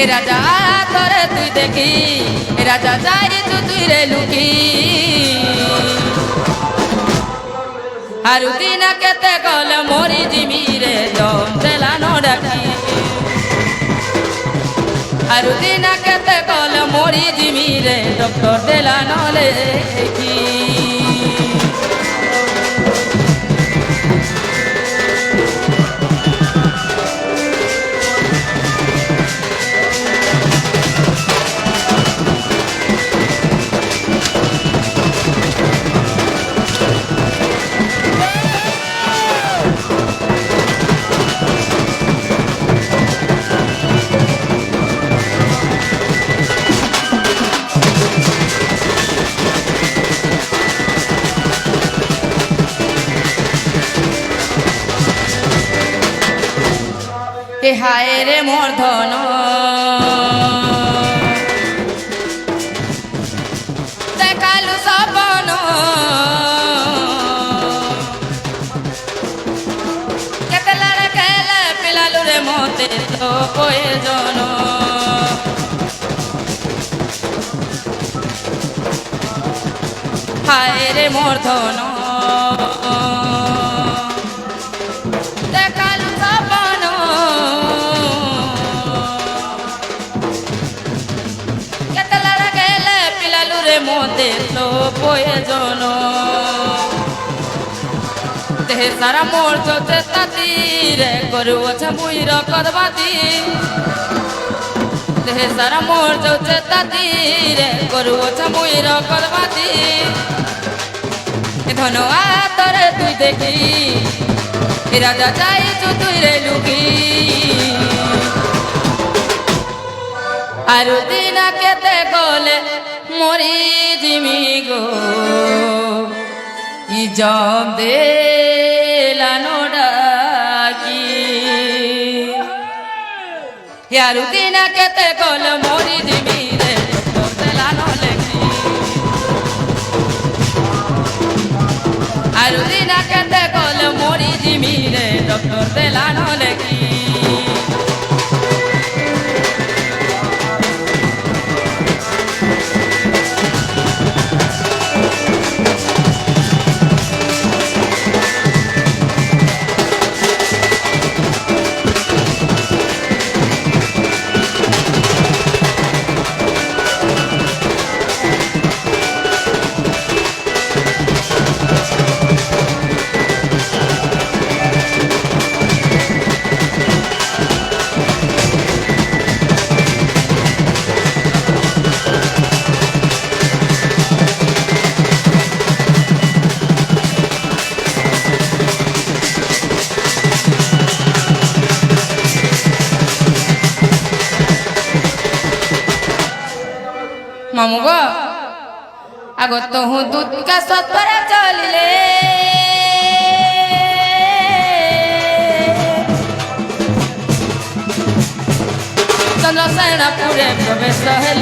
রাজা তোরে তুই দেখি রাজা যাই তুই রে লুকি আর দিন কেতে গলে মরি জিমি রে দম দেলানো ডাকি আর দিন কেতে গলে মরি জিমি রে ডক্টর দেলানো লেখি হায় রে মোর ধন দেখালু সপন কেতলার খেলে পিলালু রে মতে তো প্রয়োজন হায় রে মোর ধন মতে তো প্রয়োজন দেহে সারা মোর চোতে তাতিরে করুছে মুইর করবাতি দেহে সারা মোর চোতে তাতিরে করুছে মুইর করবাতি ধন তোরে তুই দেখি রাজা চাইছু তুই রে লুকি আর দিন কেতে গলে মরি জিমি গো ইজম দেলানো ডাকি ইয়ারু দিন কেতে গল মরি জিমি রে ডক্টর দেলানো লেখি আর দিন কেতে গল মরি জিমি রে ডক্টর দেলানো লেখি মামু গো আগত হুঁ দুধ কা সতরা চলিলে চন্দ্রসেনাপুরে প্রবেশ হল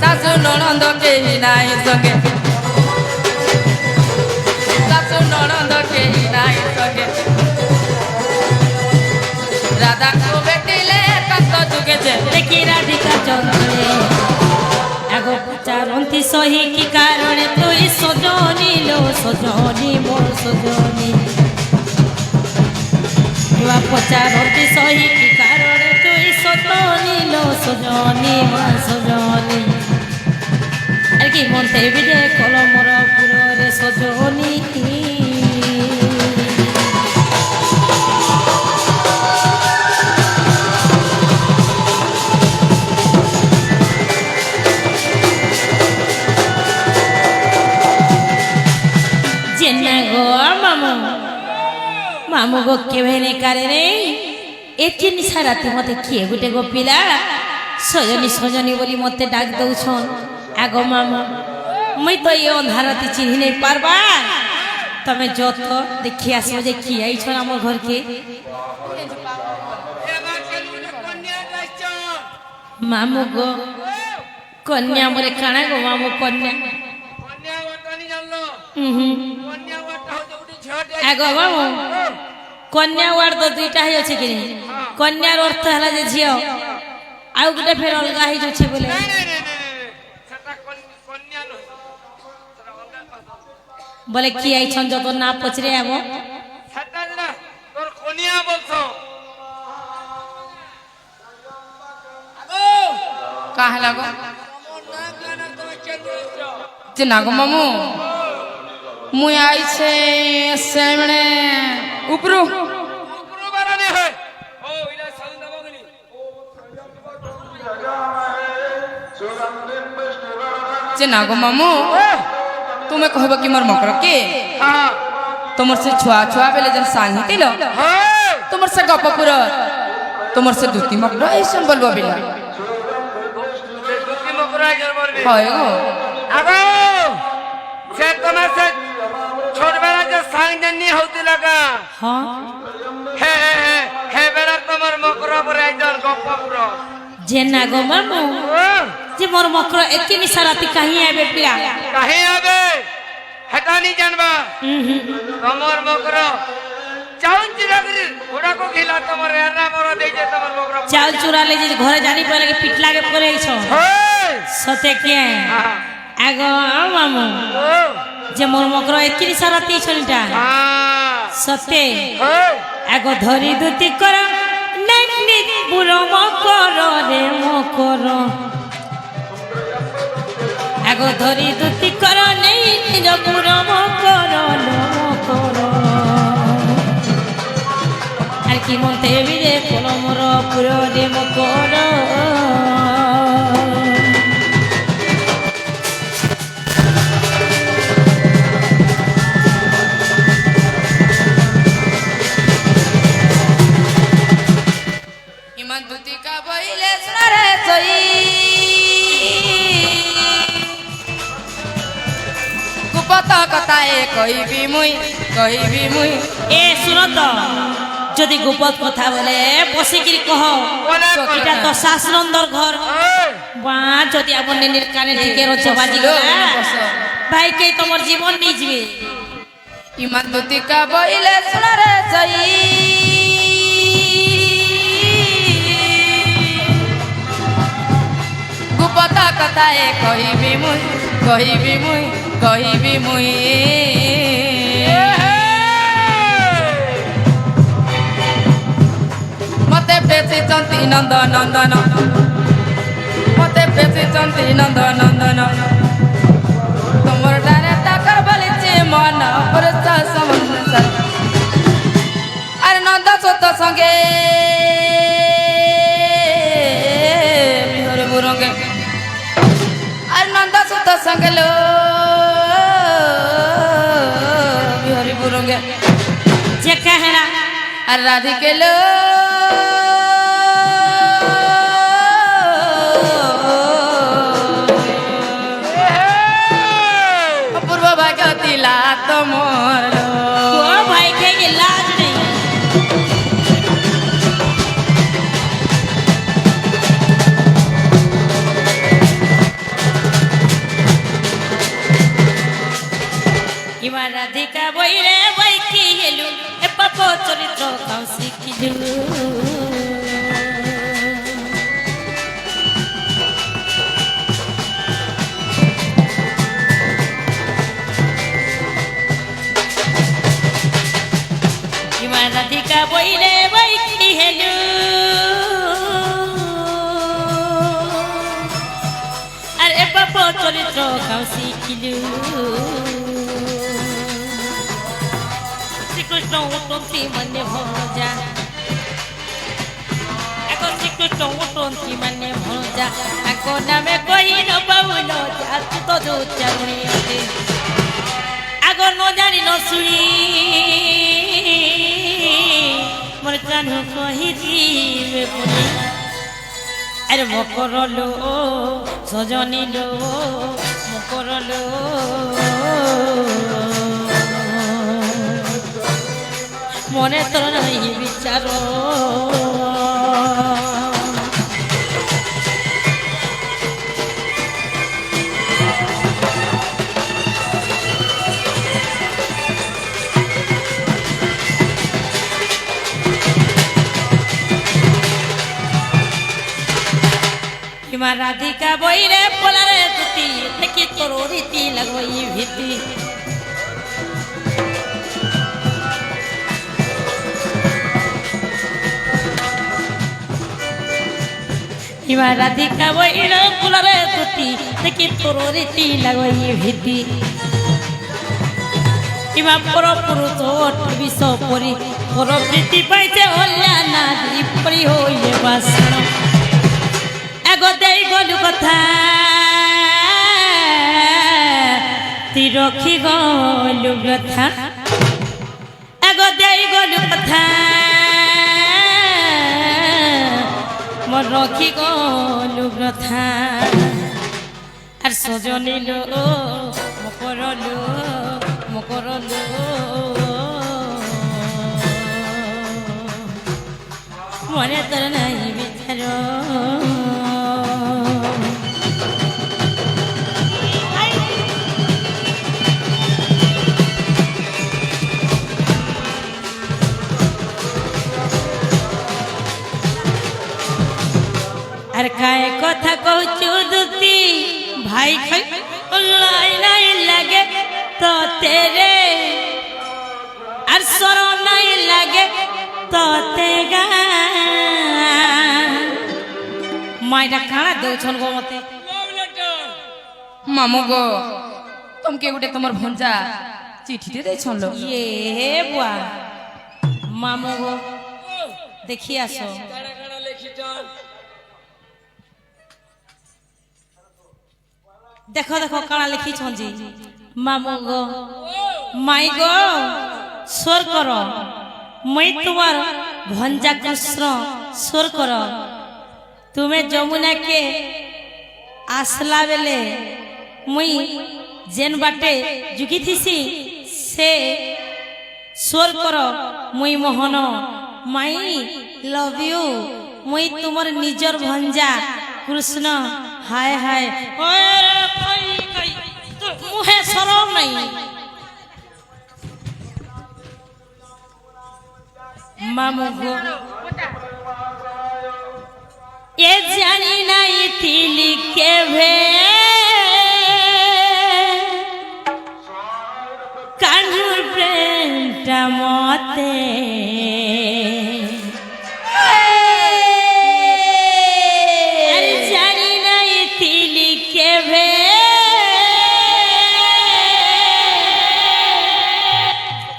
শাশু ননদ কেহি নাই সঙ্গে শাশু ননদ কেহি নাই সঙ্গে রাধা কো বেটিলে কত যুগেছে দেখি রাধিকা চন্দ্রে আগো চারন্তি সহি কি কারণে তুই সজনি লো সজনি মোর সজনি পচারন্তি সহি কি কারণে তুই সজনি লো সজনি মোর সজনি আর কি মনতে বিদে কলমর পুরে সজনি মামু গো কেবে নে কারে রে এটি নিশা রাতে মতে কিয়ে গুটে গো পিলা সজনী সজনী বলি মতে ডাক দউছন আগো মামা মুই তো এই অন্ধারতি চিনি নাই পারবা তুমি যত দেখি আসো যে কি আইছন আমার ঘরকে মামু গো কন্যা মরে কানা গো মামু কন্যা কন্যা বর্তমানে জানলো কন্যা বর্তা হচ্ছে উঠি ঝড় আগো মামু কন্যা ওয়ার তো দুইটা হই আছে কিনি কন্যার অর্থ হলা যে ঝিও আউ গুটে ফের অলগা হই যাচ্ছে বলে সেটা কন্যা নয় সেটা অলগা কথা বলে কি আইছন যত না পচরে আবো সেটা না তোর কন্যা বলছো আগো কাহে লাগো আমার না গানা তুমি চেঞ্জ যে নাগো মামু মুই আইছে সেমনে উপরু উপরু বানানে হয় ও ইলা সাউন্ড দাবগনি যে নাগো মামু তুমি কহব কি মোর মকর কে হ্যাঁ তোমার সে ছুয়া ছুয়া বেলে যেন সাংহি দিল হ্যাঁ তোমার সে গপপুর তোমার সে দুতি মকর এইসব বলবো বিলা দুটি মকরাই জল বলবি হয় গো আগো সে তোমার সে ছোটবেলা যে সাং জানি হতে লাগা হ্যাঁ হে হে হে হে বেলা তোমার মকরা পরে একজন গপ্পপুর যে না গো মামু যে মোর মকর একে নিসারাতি কাহি আবে পিলা কাহে আবে হেটা নি জানবা তোমার মকর চাউন চিরাগরি ওটা কো খিলা তোমার এরা মর দেই যে তোমার মকর চাউল চুরালে যে ঘরে জানি পড়ে লাগে পিট লাগে পড়ে আইছ হেই সতে কে আগো মামু যে মোর মকর একে নিসারাতি ছলটা সতে হেই আগো ধরি দুতি কর নেনি বুড়ো মকর রে মকর আগো ধরি দুতি কর নেই নিজ বুড়ো মকর রে মকর আর কি মনতে বিরে কলমর পুরো রে মকর ইমান দুতি কা বইলে সরে সই কুপত কথায়ে কইবি মুই এ শুনো তো যদি গোপত কথা বলে বসিকিরি কহ বলে এটা তো শাস্ত্রন্দর ঘর হেই বা যদি আপন নির কানে ঠিকে রচ্ছে বাজি ভাই কে তোমার জীবন নিয়ে যাবে ইমান দুতি কা বইলে সরে সই কুপত কথায়ে কইবি মুই মতে পেছি চন্তি নন্দন মতে পেছি চন্তি নন্দন তোমার ডানে টাকা বলিছে মন পুরুষ সমস্ত আরে নন্দ সত সঙ্গে বিহরে বুরঙ্গে আর নন্দ সত সঙ্গে লো বিহরে বুরঙ্গে যে কেহরা আর রাধিকে লো পূর্ব ভাগ্য দিলা তোমার ও ভাই কে লাজ নেই ইমা রাধিকা বইরে বই কি হেলু এ পাপ চরিত্র কাউ শিখিলু ইমা রাধিকা বইরে বই কি হেলু আর এ পাপ চরিত্র কাউ শিখিলু শ্রীকৃষ্ণ উঠন্তি মানে ভজা এক শ্রীকৃষ্ণ উঠন্তি মানে ভজা এক নামে কহি ন পাউল জাতি তো উচ্চারণী অতে আগ ন জানি ন শুনি মোর প্রাণ কহি দিবে বলি আরে মকরলো সজনিলো মকরলো মনে তোর নাই বিচার ইমা রাধিকা বইরে পোলারে তুতি দেখি তোর রীতি লাগবই ভীতি ইমা রাধিকা বইরে পোলারে তুতি দেখি তোর রীতি লাগবই ভীতি ইমা পরপুরুষ বিষ পরি পর প্রীতি পাইছে হল্যা না পরি হইলে বাসন এগো দেই গলু কথা তুই রখি গলু কথা এগো দেই গলু কথা মোর রখি গলু কথা আর সজনিল মকরলু মকরলু মনে তোর নাই বিচার আর কায় কথা কৌচু দুতি ভাই খাই লাই নাই লাগে তো তেরে আর সরম নাই লাগে তো তেগা মাইটা কাଣା দেউছন গো মতে মামু গো তোমকে গোটে তোমার ভঞ্জা চিঠিতে দেইছন লো ইয়ে বুয়া মামু গো দেখি আসো দেখো দেখো কাଣା লিখিছন জি মামু গো মাই গো সোর কর মই তোমার ভঞ্জা কৃষ্ণ সোর কর তুমি যমুনা के आसला बेले मुई जेन बाटे जुगी थीसी से सोर कर मुई मोहन माई लव यू मुई तुमर निजर भंजा कृष्ण हाय हाय मुहे सरम नहीं मामू गो ये जानी नहीं थी लिखे भे कान्हू प्रेमटा मते अरे जानी नहीं थी लिखे भे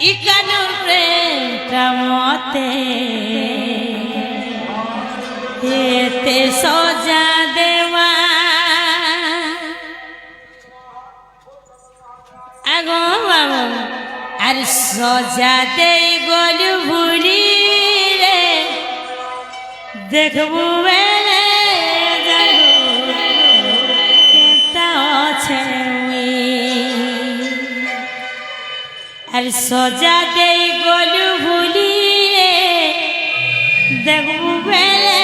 ई कान्हू प्रेमटा मते ते सजा देवा आगो बाबू अरे सजा दे गलु भूली रे देखबू बेले केता छे अरे सजा दे गलु भूली रे देखबू बेले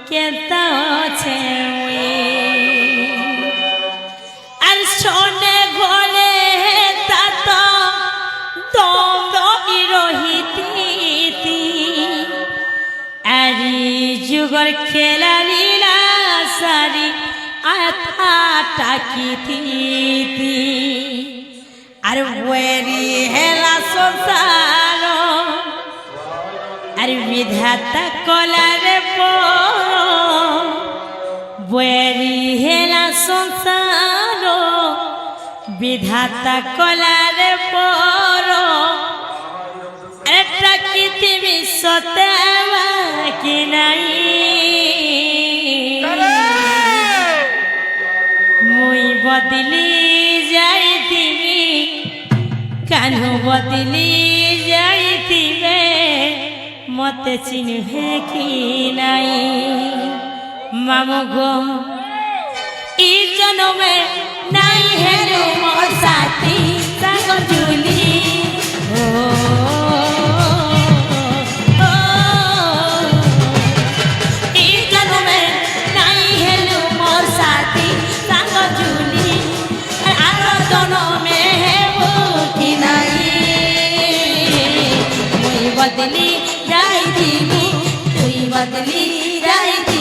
केता छे আর সোনে ঘরে তাত দম দমি রহিতি আরি যুগর খেলা লীলা সারি আথা টাকিতি আর ওয়েরি হেলা সংসার আর বিধাতা কলারে বেরি হেলা সংসার বিধাতা কলারে পর একটা পৃথিবী সতে কি নাই মুই বদলি যাইতিবি কানু বদলি যাইতিবে মতে চিনহে কি নাই मामू गो ई जनमे नहीं हेरो मोर साथी संग झूली ओ ई जनमे नहीं हेरो मोर साथी संग झूली आरो दोनों में है वो की नहीं मुई बदली जाई थी तुई बदली जाई थी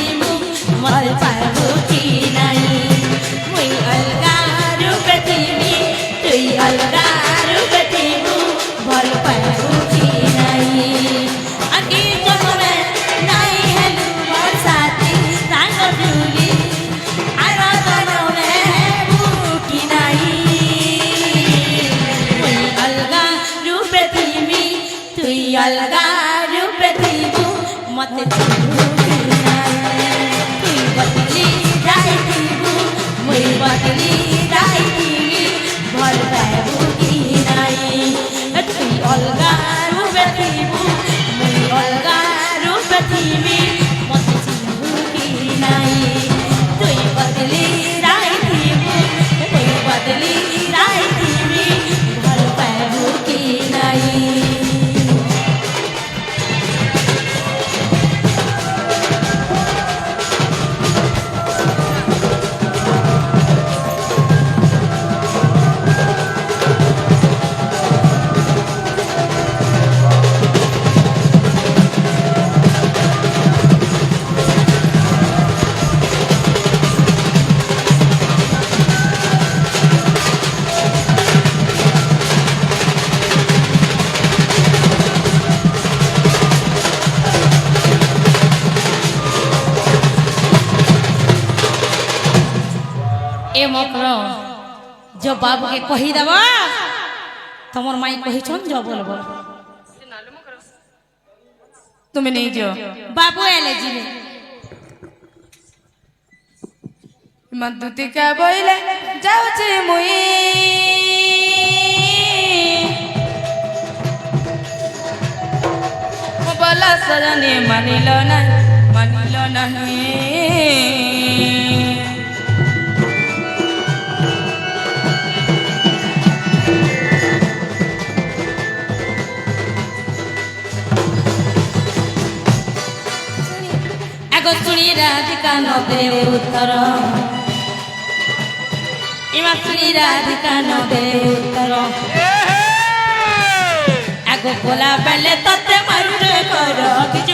মকর जो बाबू के कही देव तुम माई कही जो बोल তুমি নেই যাও बाबू एले जी মধুতিকা বইলে যাଉଛି মুই বলা সজনী মানিল নাহি शुणी राधिका नदे उत्तर इमा शुणी राधिका नदे उत्तर आगो बोला बेले तते मारुरे कर किछ